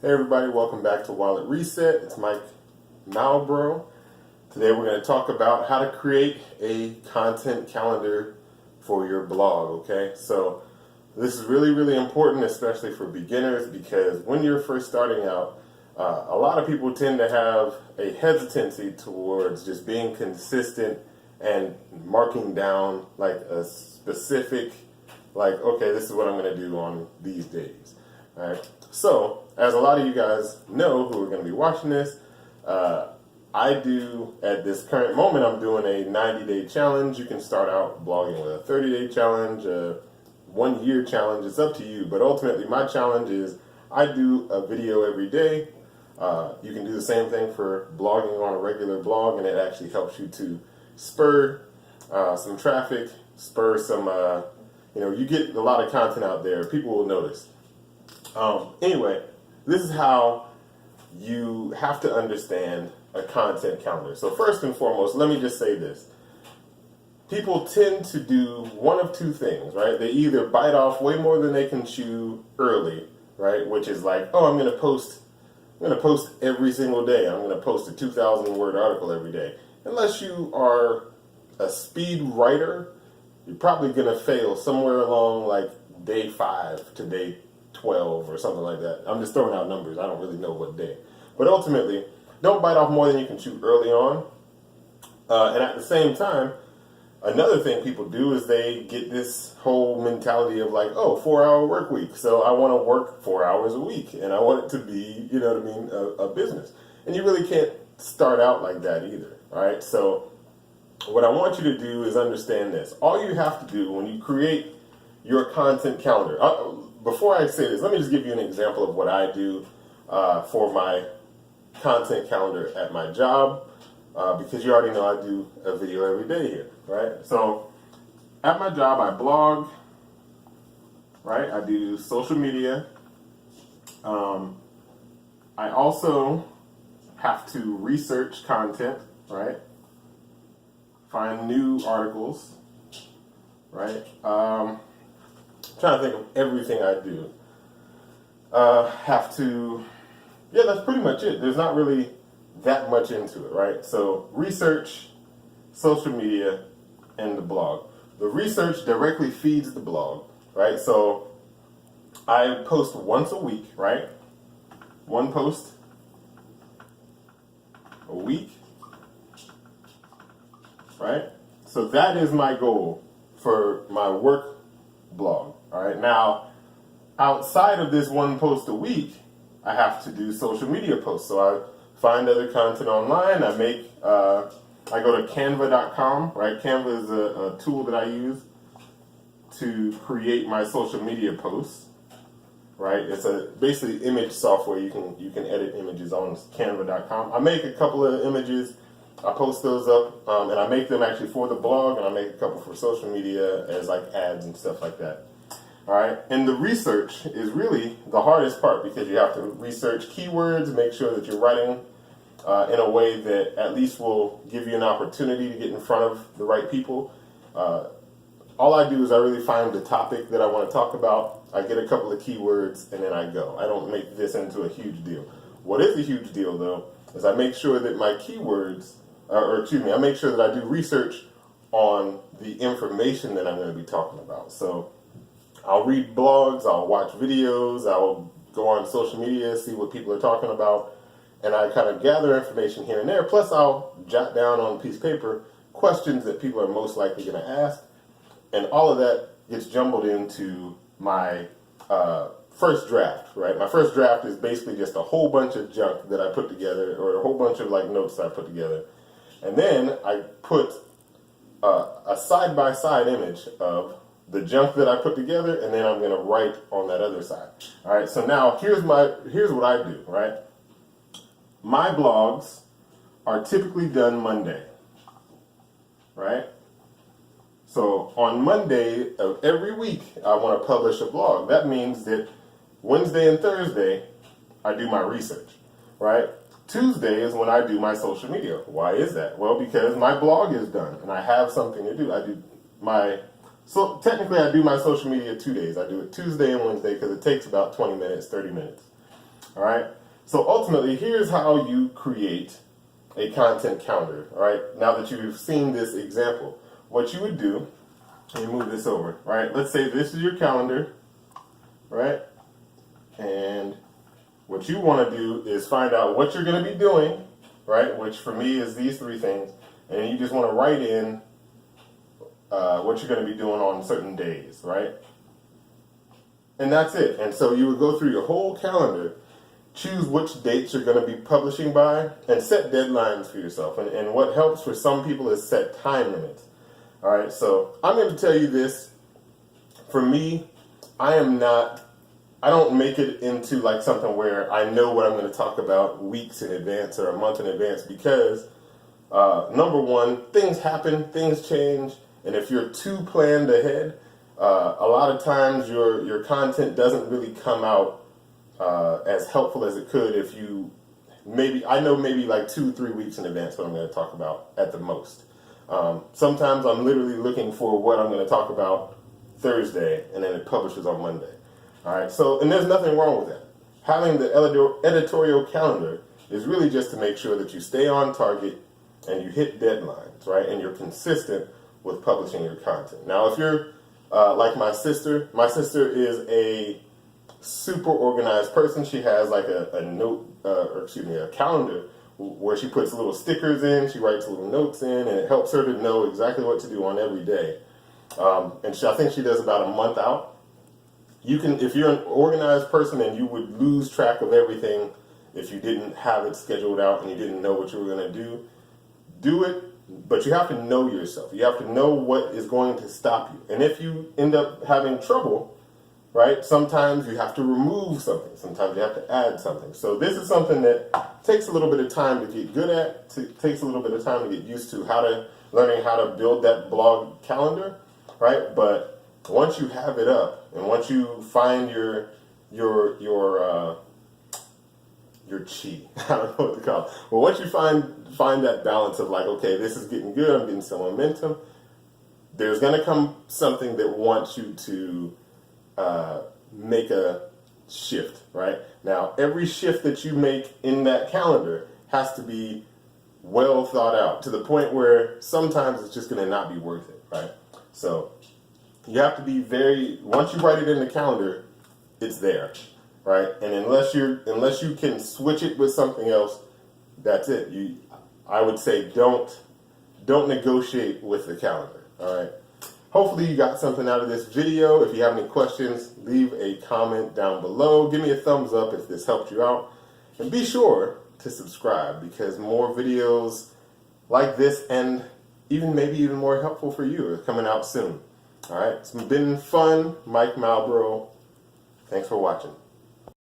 Hey everybody, welcome back to Wallet Reset. It's Mike Malbro. Today we're going to talk about how to create a content calendar for your blog, okay? So this is really important, especially for beginners, because when you're first starting out, a lot of people tend to have a hesitancy towards just being consistent and marking down like a specific, like, okay, this is what I'm going to do on these days. All right. So, as a lot of you guys know who are going to be watching this, I do, at this current moment, I'm doing a 90-day challenge. You can start out blogging with a 30-day challenge, a 1-year challenge. It's up to you. But ultimately, my challenge is I do a video every day. You can do the same thing for blogging on a regular blog, and it actually helps you to spur some traffic, spur some, you get a lot of content out there. People will notice. Anyway, this is how you have to understand a content calendar. So first and foremost, let me just say this. People tend to do one of two things, right? They either bite off way more than they can chew early, right? Which is like, oh, I'm going to post every single day. I'm going to post a 2,000 word article every day. Unless you are a speed writer, you're probably going to fail somewhere along like day 5 to day 12 or something like that. I'm just throwing out numbers. I don't really know what day. But ultimately, don't bite off more than you can chew early on. And at the same time, another thing people do is they get this whole mentality of like, oh, 4-hour work week. So I want to work 4 hours a week. And I want it to be, you know what I mean, a business. And you really can't start out like that either. All right. So what I want you to do is understand this. All you have to do when you create your content calendar, before I say this, let me just give you an example of what I do for my content calendar at my job, because you already know I do a video every day here, right? So at my job, I blog, right? I do social media. I also have to research content, right? Find new articles, right? Trying to think of everything I do. That's pretty much it. There's not really that much into it, right? So research, social media, and the blog. The research directly feeds the blog, right? So I post once a week, right? One post a week, right? So that is my goal for my work blog. All right. Now, outside of this one post a week, I have to do social media posts. So I find other content online. I go to canva.com, right? Canva is a tool that I use to create my social media posts, right? It's basically image software. You can edit images on canva.com. I make a couple of images. I post those up, and I make them actually for the blog, and I make a couple for social media as like ads and stuff like that. All right, and the research is really the hardest part because you have to research keywords, make sure that you're writing in a way that at least will give you an opportunity to get in front of the right people. All I do is I really find the topic that I want to talk about. I get a couple of keywords, and then I go. I don't make this into a huge deal. What is a huge deal, though, is I make sure that my keywords, I make sure that I do research on the information that I'm going to be talking about. So I'll read blogs, I'll watch videos, I'll go on social media, see what people are talking about, and I kind of gather information here and there. Plus, I'll jot down on a piece of paper questions that people are most likely going to ask, and all of that gets jumbled into my first draft, right? My first draft is basically just a whole bunch of junk that I put together, or a whole bunch of like notes that I put together, and then I put a side-by-side image of the junk that I put together, and then I'm going to write on that other side. All right, so now here's what I do, right? My blogs are typically done Monday, right? So on Monday of every week, I want to publish a blog. That means that Wednesday and Thursday, I do my research, right? Tuesday is when I do my social media. Why is that? Well, because my blog is done, and I have something to do. So technically, I do my social media 2 days. I do it Tuesday and Wednesday because it takes about 20 minutes, 30 minutes. All right. So ultimately, here's how you create a content calendar. All right. Now that you've seen this example, what you would do, let me move this over. Right. Let's say this is your calendar, right? And what you want to do is find out what you're going to be doing, right? Which for me is these three things, and you just want to write in what you're going to be doing on certain days, right? And that's it. And so you would go through your whole calendar, choose which dates you're going to be publishing by, and set deadlines for yourself. And what helps for some people is set time limits. All right, so I'm going to tell you this. For me, I don't make it into like something where I know what I'm going to talk about weeks in advance or a month in advance because, number one, things happen, things change, and if you're too planned ahead, a lot of times your content doesn't really come out as helpful as it could if you maybe like 2-3 weeks in advance what I'm going to talk about at the most. Sometimes I'm literally looking for what I'm going to talk about Thursday and then it publishes on Monday. All right, so and there's nothing wrong with that. Having the editorial calendar is really just to make sure that you stay on target and you hit deadlines, right? And you're consistent with publishing your content. Now, if you're like my sister is a super organized person. She has like a calendar where she puts little stickers in, she writes little notes in, and it helps her to know exactly what to do on every day. And I think she does about a month out. You can, if you're an organized person and you would lose track of everything if you didn't have it scheduled out and you didn't know what you were going to do it, but you have to know yourself. You have to know what is going to stop you. And if you end up having trouble, right, sometimes you have to remove something. Sometimes you have to add something. So this is something that takes a little bit of time to get good at, takes a little bit of time to get used to learning how to build that blog calendar, right? But once you have it up and once you find your chi, I don't know what to call it. But once you find that balance of like, okay, this is getting good, I'm getting some momentum, there's going to come something that wants you to make a shift, right? Now, every shift that you make in that calendar has to be well thought out to the point where sometimes it's just going to not be worth it, right? So you have to be once you write it in the calendar, it's there, right? And unless you can switch it with something else, that's it. I would say don't negotiate with the calendar, all right? Hopefully you got something out of this video. If you have any questions, leave a comment down below. Give me a thumbs up if this helped you out. And be sure to subscribe because more videos like this and maybe even more helpful for you are coming out soon. All right, it's been fun. Mike Malbrough. Thanks for watching.